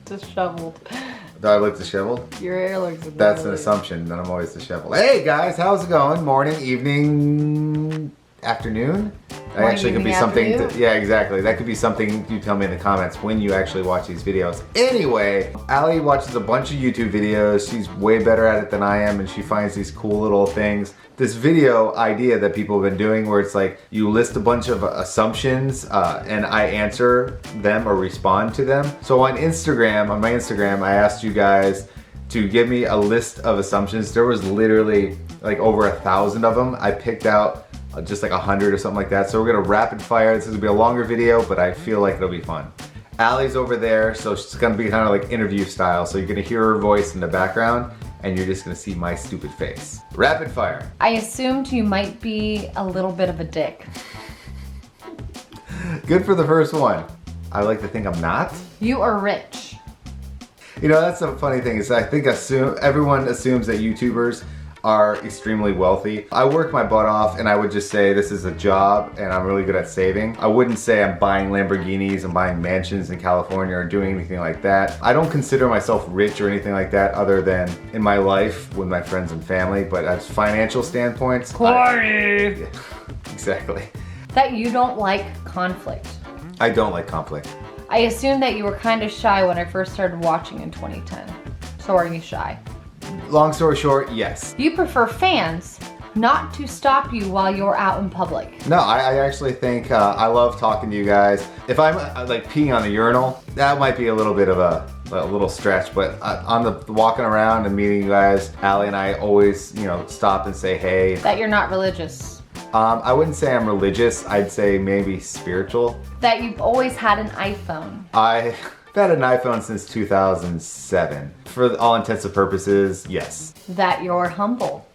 Disheveled. Do I look disheveled? Your hair looks That's an assumption that I'm always disheveled. Hey guys, how's it going? Morning, evening, afternoon? That actually could be something, yeah, exactly. That could be something you tell me in the comments when you actually watch these videos. Anyway, Allie watches a bunch of YouTube videos. She's way better at it than I am, and she finds these cool little things. This video idea that people have been doing where it's like you list a bunch of assumptions and I answer them or respond to them. So on my Instagram, I asked you guys to give me a list of assumptions. There was literally like over 1,000 of them. I picked out just like 100 or something like that. So we're gonna rapid fire. This is gonna be a longer video, but I feel like it'll be fun. Allie's over there, so she's gonna be kind of like interview style. So you're gonna hear her voice in the background and you're just gonna see my stupid face. Rapid fire. I assumed you might be a little bit of a dick. Good for the first one. I like to think I'm not. You are rich. You know, that's a funny thing is I think everyone assumes that YouTubers are extremely wealthy. I work my butt off and I would just say this is a job and I'm really good at saving. I wouldn't say I'm buying Lamborghinis and buying mansions in California or doing anything like that. I don't consider myself rich or anything like that other than in my life with my friends and family, but as financial standpoints, Corey! Exactly. That you don't like conflict. I don't like conflict. I assumed that you were kind of shy when I first started watching in 2010. So are you shy? Long story short, yes. You prefer fans not to stop you while you're out in public. No, I actually think I love talking to you guys. If I'm like peeing on the urinal, that might be a little bit of a little stretch, but on the walking around and meeting you guys, Allie and I always, you know, stop and say hey. That you're not religious. I wouldn't say I'm religious. I'd say maybe spiritual. That you've always had an iPhone. I've had an iPhone since 2007. For all intents and purposes, yes. That you're humble.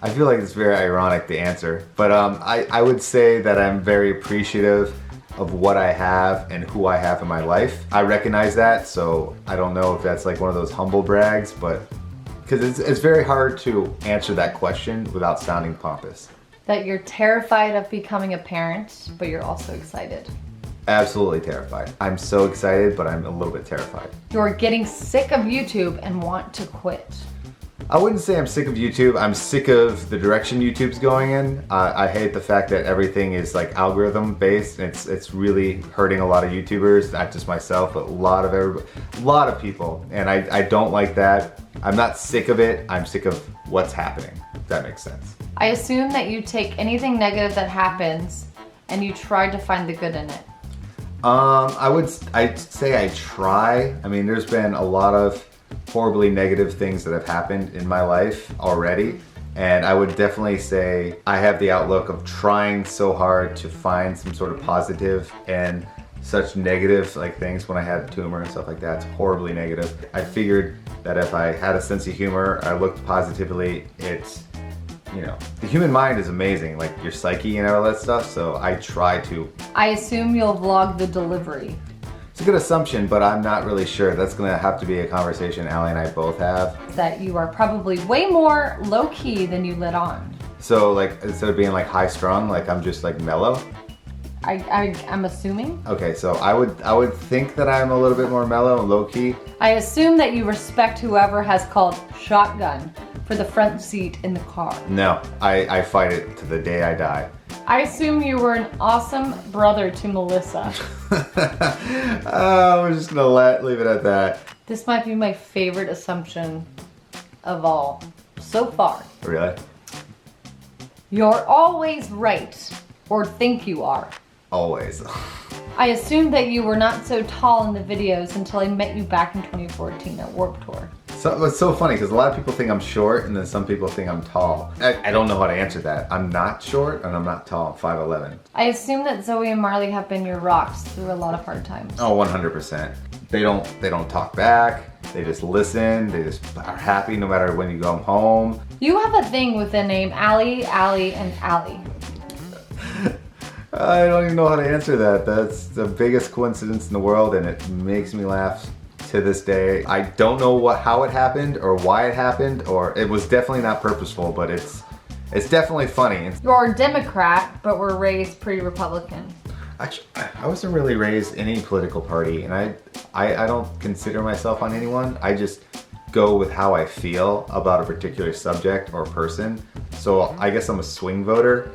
I feel like it's very ironic to answer, but I would say that I'm very appreciative of what I have and who I have in my life. I recognize that, so I don't know if that's like one of those humble brags, but because it's very hard to answer that question without sounding pompous. That you're terrified of becoming a parent, but you're also excited. Absolutely terrified. I'm so excited, but I'm a little bit terrified. You're getting sick of YouTube and want to quit. I wouldn't say I'm sick of YouTube. I'm sick of the direction YouTube's going in. I hate the fact that everything is like algorithm based. It's really hurting a lot of YouTubers, not just myself, but a lot of people. And I don't like that. I'm not sick of it. I'm sick of what's happening. If that makes sense. I assume that you take anything negative that happens and you try to find the good in it. I'd say I try. I mean, there's been a lot of horribly negative things that have happened in my life already. And I would definitely say I have the outlook of trying so hard to find some sort of positive and such negative like things. When I had a tumor and stuff like that, it's horribly negative. I figured that if I had a sense of humor, I looked positively, it's, you know, the human mind is amazing, like your psyche and all that stuff, so I try to. I assume you'll vlog the delivery. It's a good assumption, but I'm not really sure. That's gonna have to be a conversation Allie and I both have. That you are probably way more low-key than you let on. So like, instead of being like high-strung, like I'm just like mellow? I'm assuming. Okay, so I would think that I'm a little bit more mellow and low-key. I assume that you respect whoever has called shotgun for the front seat in the car. No, I fight it to the day I die. I assume you were an awesome brother to Melissa. Oh, we're just gonna leave it at that. This might be my favorite assumption of all so far. Really? You're always right, or think you are. Always. I assumed that you were not so tall in the videos until I met you back in 2014 at Warped Tour. So it's so funny because a lot of people think I'm short and then some people think I'm tall. I don't know how to answer that. I'm not short and I'm not tall. I'm 5'11". I assume that Zoe and Marley have been your rocks through a lot of hard times. Oh, 100%. They don't talk back. They just listen. They just are happy no matter when you go home. You have a thing with the name Allie, Allie, and Allie. I don't even know how to answer that. That's the biggest coincidence in the world and it makes me laugh to this day. I don't know how it happened or why it happened, or it was definitely not purposeful, but it's definitely funny. You're a Democrat, but were raised pretty Republican. Actually, I wasn't really raised in any political party, and I don't consider myself on anyone. I just go with how I feel about a particular subject or person. So I guess I'm a swing voter.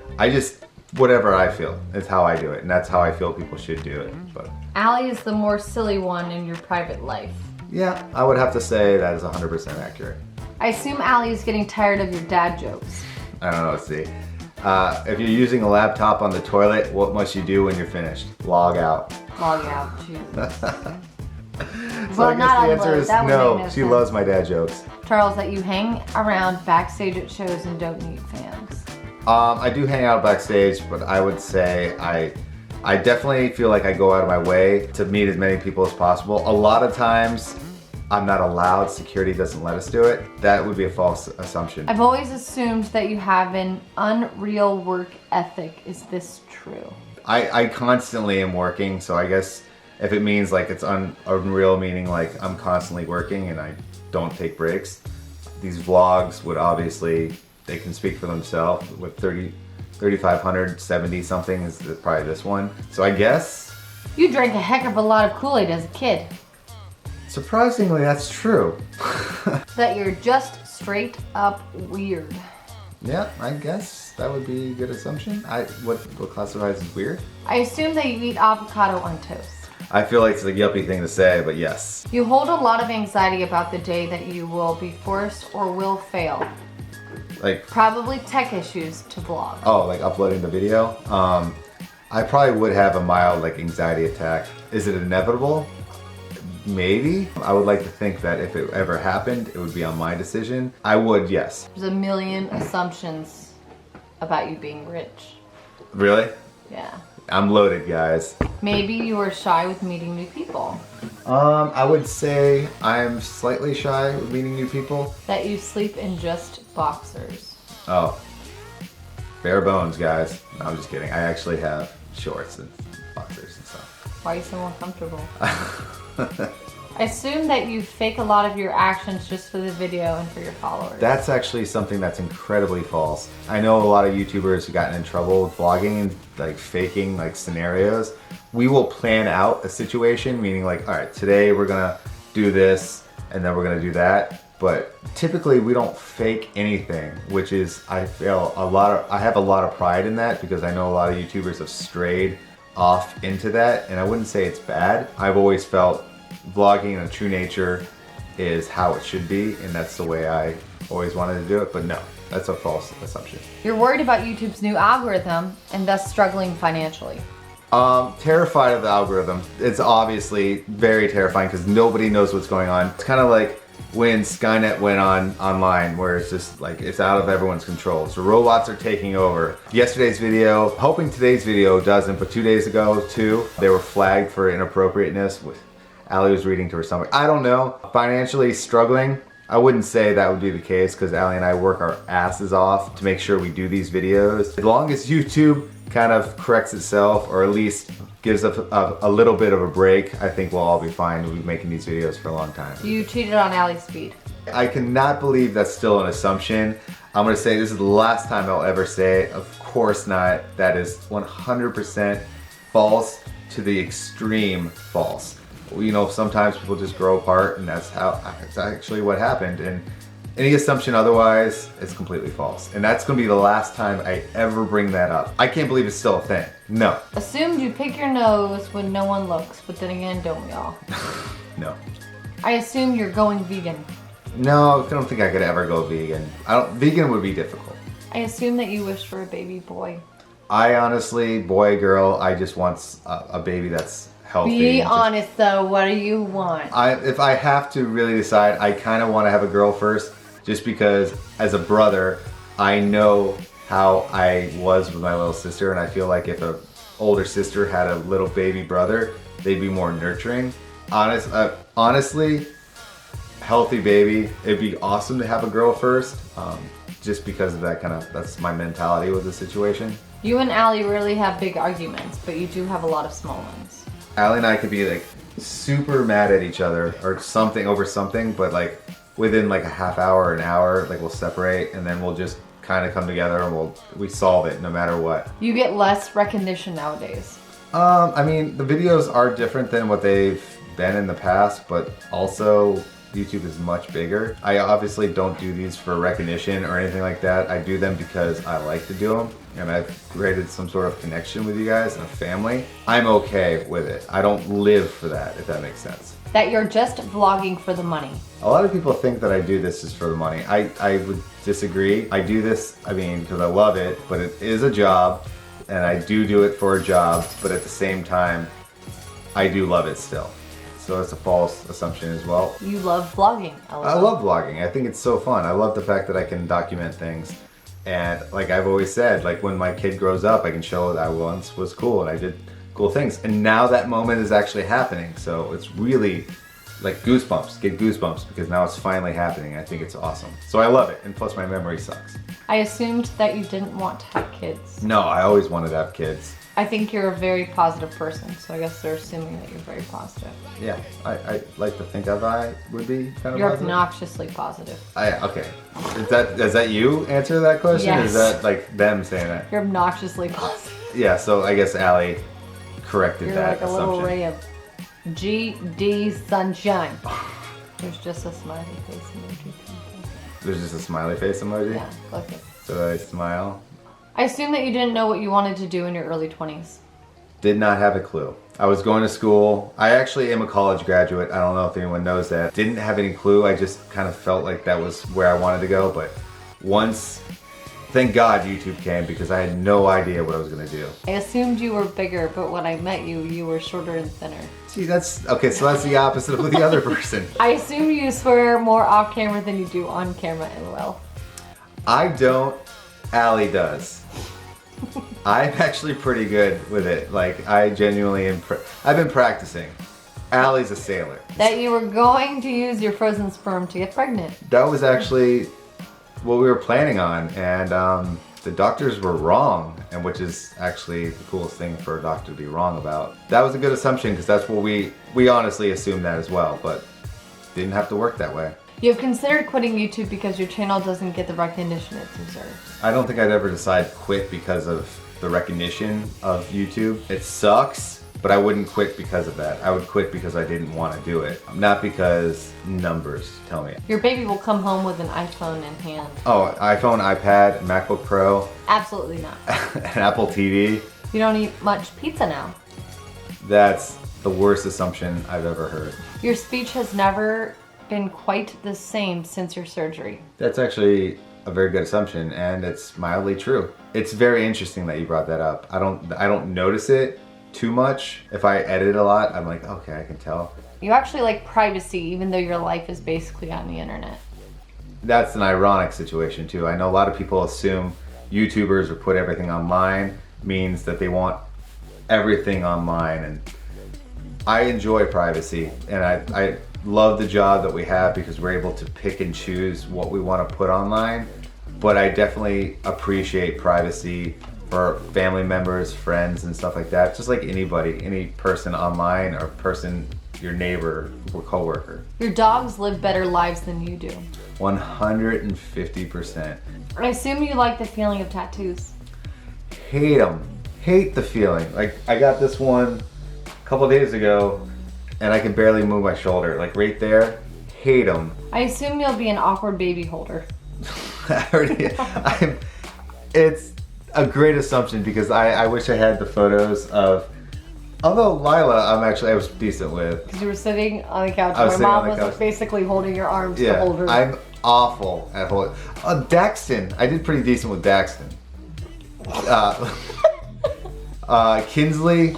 Whatever I feel is how I do it, and that's how I feel people should do it. But Allie is the more silly one in your private life. yeah, I would have to say that is 100% accurate. I assume Allie is getting tired of your dad jokes. I don't know, let's see. If you're using a laptop on the toilet, what must you do when you're finished? Log out. Log out, too. So I guess the answer is no, she loves my dad jokes. Charles, that you hang around backstage at shows and don't meet fans. I do hang out backstage, but I would say I definitely feel like I go out of my way to meet as many people as possible. A lot of times, I'm not allowed. Security doesn't let us do it. That would be a false assumption. I've always assumed that you have an unreal work ethic. Is this true? I constantly am working, so I guess if it means like it's unreal, meaning like I'm constantly working and I don't take breaks, these vlogs would obviously, they can speak for themselves. With 3,570 something is probably this one. So I guess. You drank a heck of a lot of Kool-Aid as a kid. Surprisingly, that's true. That you're just straight up weird. Yeah, I guess that would be a good assumption. What classifies as weird? I assume that you eat avocado on toast. I feel like it's a yuppie thing to say, but yes. You hold a lot of anxiety about the day that you will be forced or will fail. Like probably tech issues to vlog. Oh, like uploading the video? I probably would have a mild like anxiety attack. Is it inevitable? Maybe. I would like to think that if it ever happened, it would be on my decision. I would, yes. There's a million assumptions about you being rich. Really? Yeah. I'm loaded, guys. Maybe you are shy with meeting new people. I would say I'm slightly shy with meeting new people. That you sleep in just boxers. Oh. Bare bones, guys. No, I'm just kidding. I actually have shorts and boxers and stuff. Why are you so uncomfortable? I assume that you fake a lot of your actions just for the video and for your followers. That's actually something that's incredibly false. I know a lot of YouTubers have gotten in trouble with vlogging and like faking like scenarios. We will plan out a situation, meaning like, all right, today we're gonna do this and then we're gonna do that. But typically we don't fake anything, which is, I feel I have a lot of pride in that because I know a lot of YouTubers have strayed off into that, and I wouldn't say it's bad. I've always felt vlogging in a true nature is how it should be, and that's the way I always wanted to do it, but no, that's a false assumption. You're worried about YouTube's new algorithm and thus struggling financially. Terrified of the algorithm. It's obviously very terrifying because nobody knows what's going on. It's kind of like when Skynet went online, where it's just like it's out of everyone's control. So robots are taking over. Yesterday's video, hoping today's video doesn't, but 2 days ago too, they were flagged for inappropriateness. With Allie was reading to her stomach. I don't know. Financially struggling. I wouldn't say that would be the case because Allie and I work our asses off to make sure we do these videos. As long as YouTube kind of corrects itself, or at least gives us a little bit of a break, I think we'll all be fine. We'll be making these videos for a long time. You cheated on Allie's speed. I cannot believe that's still an assumption. I'm gonna say this is the last time I'll ever say it. Of course not. That is 100% false to the extreme false. You know, sometimes people just grow apart, and that's actually what happened. And any assumption otherwise is completely false. And that's gonna be the last time I ever bring that up. I can't believe it's still a thing. No. Assumed you pick your nose when no one looks, but then again, don't we all? No. I assume you're going vegan. No, I don't think I could ever go vegan. Vegan would be difficult. I assume that you wish for a baby boy. I honestly, boy, girl, I just want a baby that's healthy. Be honest though, what do you want? If I have to really decide, I kind of want to have a girl first, just because as a brother, I know how I was with my little sister, and I feel like if an older sister had a little baby brother, they'd be more nurturing. Honestly, healthy baby, it'd be awesome to have a girl first, just because of that's my mentality with the situation. You and Allie rarely have big arguments, but you do have a lot of small ones. Allie and I could be like super mad at each other or something over something, but like within like a half hour, an hour, like we'll separate, and then we'll just kind of come together and we solve it no matter what. You get less recognition nowadays. I mean, the videos are different than what they've been in the past, but also YouTube is much bigger. I obviously don't do these for recognition or anything like that. I do them because I like to do them, and I've created some sort of connection with you guys and a family. I'm okay with it. I don't live for that, if that makes sense. That you're just vlogging for the money. A lot of people think that I do this just for the money. I would disagree. I do this, I mean, because I love it, but it is a job, and I do it for a job, but at the same time, I do love it still. So it's a false assumption as well. You love vlogging. I love vlogging. I think it's so fun. I love the fact that I can document things. And like I've always said, like when my kid grows up, I can show that I once was cool and I did cool things. And now that moment is actually happening. So it's really like goosebumps, get goosebumps, because now it's finally happening. I think it's awesome. So I love it. And plus my memory sucks. I assumed that you didn't want to have kids. No, I always wanted to have kids. I think you're a very positive person, so I guess they're assuming that you're very positive. Yeah, I like to think of I would be kind of You're positive. obnoxiously positive. Okay. Is that you answer that question? Yes. Or is that like them saying that? You're obnoxiously positive. Yeah, so I guess Allie corrected You're that like a assumption. little ray of GD sunshine. There's just a smiley face emoji. There's just a smiley face emoji? Yeah, click it. So I smile. I assume that you didn't know what you wanted to do in your early 20s. Did not have a clue. I was going to school. I actually am a college graduate. I don't know if anyone knows that. Didn't have any clue. I just kind of felt like that was where I wanted to go. But once, thank God YouTube came, because I had no idea what I was going to do. I assumed you were bigger, but when I met you, you were shorter and thinner. See, that's, okay, so that's the opposite of the other person. I assume you swear more off camera than you do on camera, LOL. I don't. Allie does. I'm actually pretty good with it. Like, I genuinely am. I've been practicing. Allie's a sailor. That you were going to use your frozen sperm to get pregnant. That was actually what we were planning on, and the doctors were wrong, and which is actually the coolest thing for a doctor to be wrong about. That was a good assumption, because that's what we honestly assumed that as well, but didn't have to work that way. You have considered quitting YouTube because your channel doesn't get the recognition it deserves. I don't think I'd ever decide to quit because of the recognition of YouTube. It sucks, but I wouldn't quit because of that. I would quit because I didn't want to do it, not because numbers tell me. Your baby will come home with an iPhone in hand. Oh, iPhone, iPad, MacBook Pro. Absolutely not. An Apple TV. You don't eat much pizza now. That's the worst assumption I've ever heard. Your speech has never been quite the same since your surgery. That's actually a very good assumption, and it's mildly true. It's very interesting that you brought that up. I don't notice it too much. If I edit a lot, I'm like, okay, I can tell. You actually like privacy, even though your life is basically on the internet. That's an ironic situation too. I know a lot of people assume YouTubers or put everything online means that they want everything online, and I enjoy privacy, and I love the job that we have because we're able to pick and choose what we want to put online, but I definitely appreciate privacy for family members, friends, and stuff like that. Just like anybody, any person online or person, your neighbor or coworker. Your dogs live better lives than you do. 150%. I assume you like the feeling of tattoos. Hate them. Hate the feeling. Like, I got this one a couple days ago, and I can barely move my shoulder. Like right there, hate them. I assume you'll be an awkward baby holder. It's a great assumption because I wish I had the photos of, although Lila, I was decent with. Because you were sitting on the couch I was and my sitting mom on the was couch. Basically holding your arms to hold her. I'm awful at holding. Daxton, I did pretty decent with Daxton. Kinsley,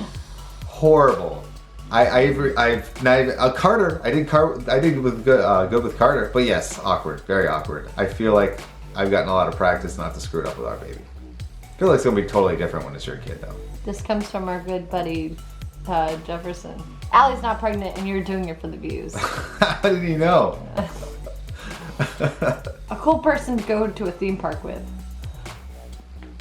horrible. I've not even, Carter. I did with good with Carter, but yes, awkward, very awkward. I feel like I've gotten a lot of practice not to screw it up with our baby. I feel like it's gonna be totally different when it's your kid, though. This comes from our good buddy Jefferson. Allie's not pregnant, and you're doing it for the views. How did he know? A cool person to go to a theme park with.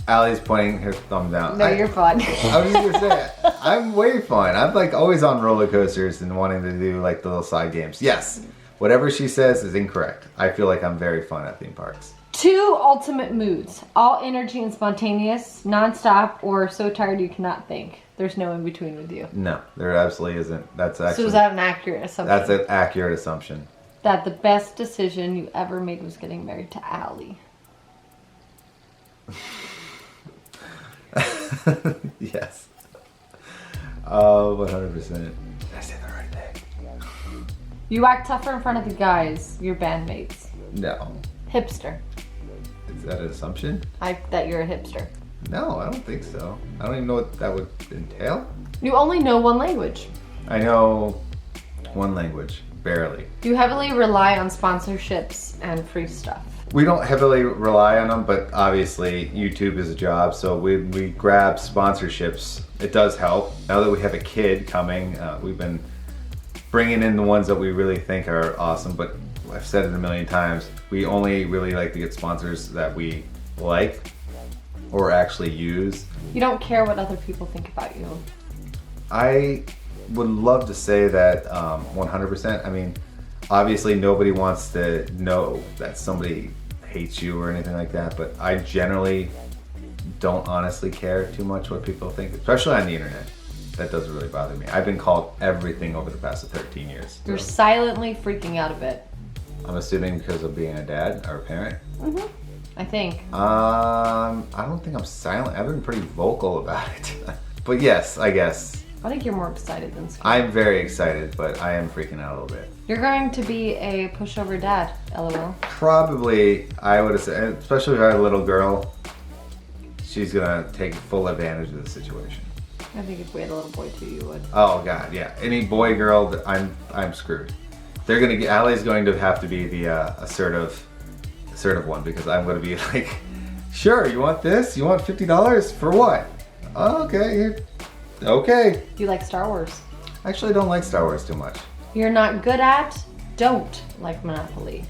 Allie's pointing her thumb down. No, you're fun. I was just gonna say, I'm way fun. I'm like always on roller coasters and wanting to do like the little side games. Yes, whatever she says is incorrect. I feel like I'm very fun at theme parks. 2 ultimate moods: all energy and spontaneous, non-stop, or so tired you cannot think. There's no in between with you. No, there absolutely isn't. That's actually. So is that an accurate assumption? That's an accurate assumption. That the best decision you ever made was getting married to Allie. Yes. 100%. Did I say the right thing? You act tougher in front of the guys, your bandmates. No. Hipster. Is that an assumption? That you're a hipster. No, I don't think so. I don't even know what that would entail. You only know one language. I know one language, barely. You heavily rely on sponsorships and free stuff. We don't heavily rely on them, but obviously YouTube is a job, so we grab sponsorships. It does help. Now that we have a kid coming, we've been bringing in the ones that we really think are awesome, but I've said it a million times, we only really like to get sponsors that we like or actually use. You don't care what other people think about you. I would love to say that 100%. I mean, obviously nobody wants to know that somebody hates you or anything like that, but I generally don't honestly care too much what people think, especially on the internet. That doesn't really bother me. I've been called everything over the past 13 years. You're silently freaking out a bit. I'm assuming because of being a dad or a parent. Mm-hmm. I think. I don't think I'm silent. I've been pretty vocal about it. But yes, I guess. I think you're more excited than scared. I'm very excited, but I am freaking out a little bit. You're going to be a pushover dad, LOL. Probably, I would have said, especially if I had a little girl, she's gonna take full advantage of the situation. I think if we had a little boy too, you would. Oh God, yeah. Any boy, girl, I'm screwed. They're gonna get. Allie's going to have to be the assertive one because I'm gonna be like, sure, you want this? You want $50 for what? Oh, okay, okay. You like Star Wars? I actually don't like Star Wars too much. You're not good at, don't like Monopoly.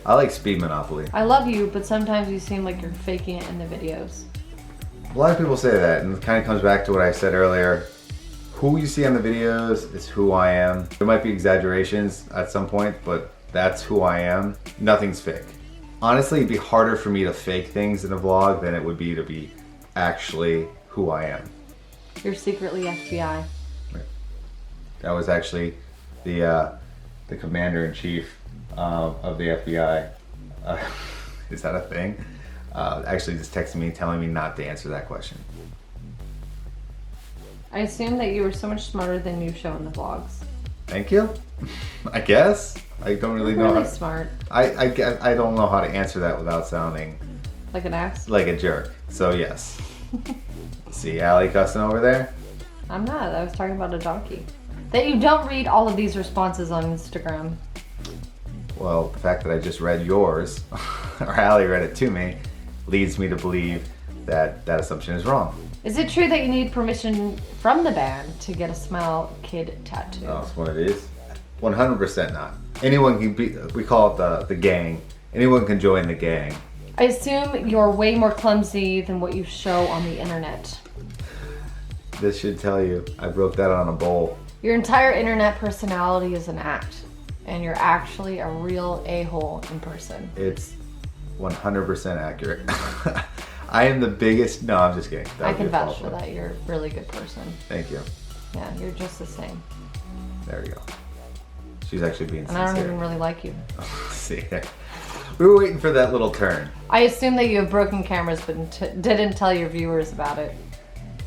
I like Speed Monopoly. I love you, but sometimes you seem like you're faking it in the videos. A lot of people say that, and it kind of comes back to what I said earlier. Who you see on the videos is who I am. There might be exaggerations at some point, but that's who I am. Nothing's fake. Honestly, it'd be harder for me to fake things in a vlog than it would be to be actually who I am. You're secretly FBI. That was actually the commander-in-chief of the FBI. Is that a thing? Actually just texted me telling me not to answer that question. I assume that you were so much smarter than you show in the vlogs. Thank you. I guess. I don't really know. Really smart. I guess I don't know how to answer that without sounding like an ass? Like a jerk. So yes. See Allie cussing over there? I'm not. I was talking about a donkey. That you don't read all of these responses on Instagram. Well, the fact that I just read yours, or Allie read it to me, leads me to believe that that assumption is wrong. Is it true that you need permission from the band to get a Smile Kid tattoo? Oh, that's what it is? 100% not. Anyone can be, we call it the gang. Anyone can join the gang. I assume you're way more clumsy than what you show on the internet. This should tell you, I broke that on a bowl. Your entire internet personality is an act, and you're actually a real a-hole in person. It's 100% accurate. I am the biggest, no, I'm just kidding. I can vouch for that. You're a really good person. Thank you. Yeah, you're just the same. There we go. She's actually being sincere. And I don't even really like you. See, we were waiting for that little turn. I assume that you have broken cameras, but didn't tell your viewers about it.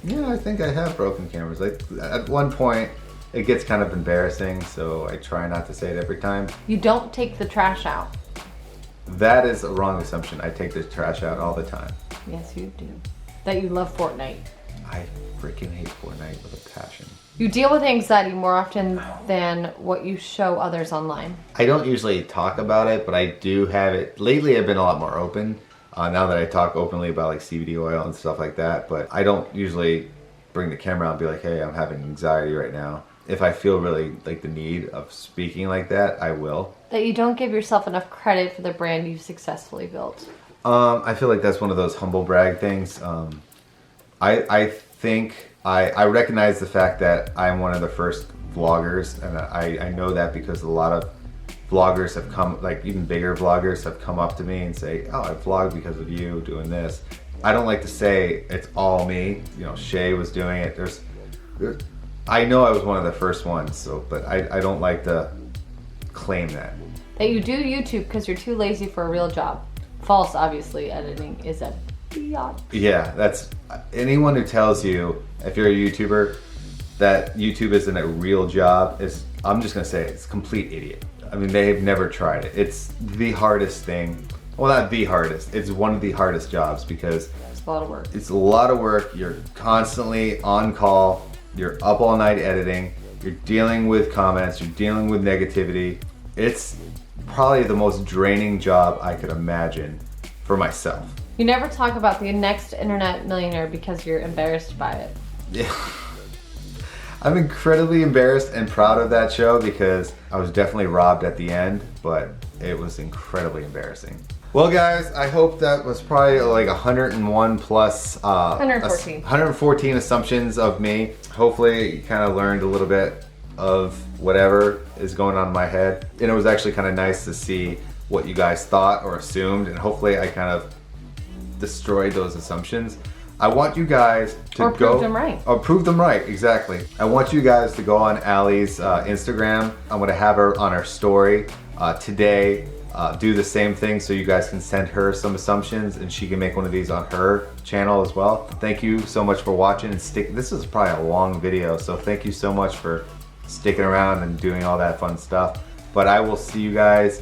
Yeah, I think I have broken cameras. Like at one point, it gets kind of embarrassing, so I try not to say it every time. You don't take the trash out. That is a wrong assumption. I take the trash out all the time. Yes, you do. That you love Fortnite. I freaking hate Fortnite with a passion. You deal with anxiety more often than what you show others online. I don't usually talk about it, but I do have it. Lately, I've been a lot more open. Now that I talk openly about like CBD oil and stuff like that, but I don't usually bring the camera out and be like, hey, I'm having anxiety right now. If I feel really like the need of speaking like that, I will. That you don't give yourself enough credit for the brand you've successfully built. I feel like that's one of those humble brag things. I think I recognize the fact that I'm one of the first vloggers, and I know that because a lot of vloggers have come, like even bigger vloggers have come up to me and say, oh, I vlogged because of you doing this. I don't like to say it's all me. You know, Shay was doing it. There's I know I was one of the first ones, so but I don't like to claim that. That you do YouTube because you're too lazy for a real job. False, obviously. Editing is a biatch. Yeah, that's anyone who tells you if you're a YouTuber that YouTube isn't a real job is, I'm just gonna say it's a complete idiot. I mean, they've never tried it. It's the hardest thing. Well, not the hardest. It's one of the hardest jobs because it's a lot of work. It's a lot of work. You're constantly on call. You're up all night editing. You're dealing with comments. You're dealing with negativity. It's probably the most draining job I could imagine for myself. You never talk about the next internet millionaire because you're embarrassed by it. Yeah. I'm incredibly embarrassed and proud of that show because I was definitely robbed at the end, but it was incredibly embarrassing. Well guys, I hope that was probably like 101 plus 114 assumptions of me. Hopefully you kind of learned a little bit of whatever is going on in my head. And it was actually kind of nice to see what you guys thought or assumed, and hopefully I kind of destroyed those assumptions. I want you guys to prove them right. Or prove them right, exactly. I want you guys to go on Allie's Instagram. I'm gonna have her on her story today. Do the same thing so you guys can send her some assumptions and she can make one of these on her channel as well. Thank you so much for watching and this is probably a long video, so thank you so much for sticking around and doing all that fun stuff. But I will see you guys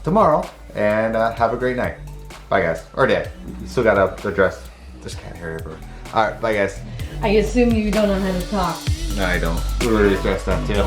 tomorrow and have a great night. Bye guys, or day. You still gotta address. There's cat hair everywhere. All right, bye guys. I assume you don't know how to talk. No, I don't. We were already stressed out too.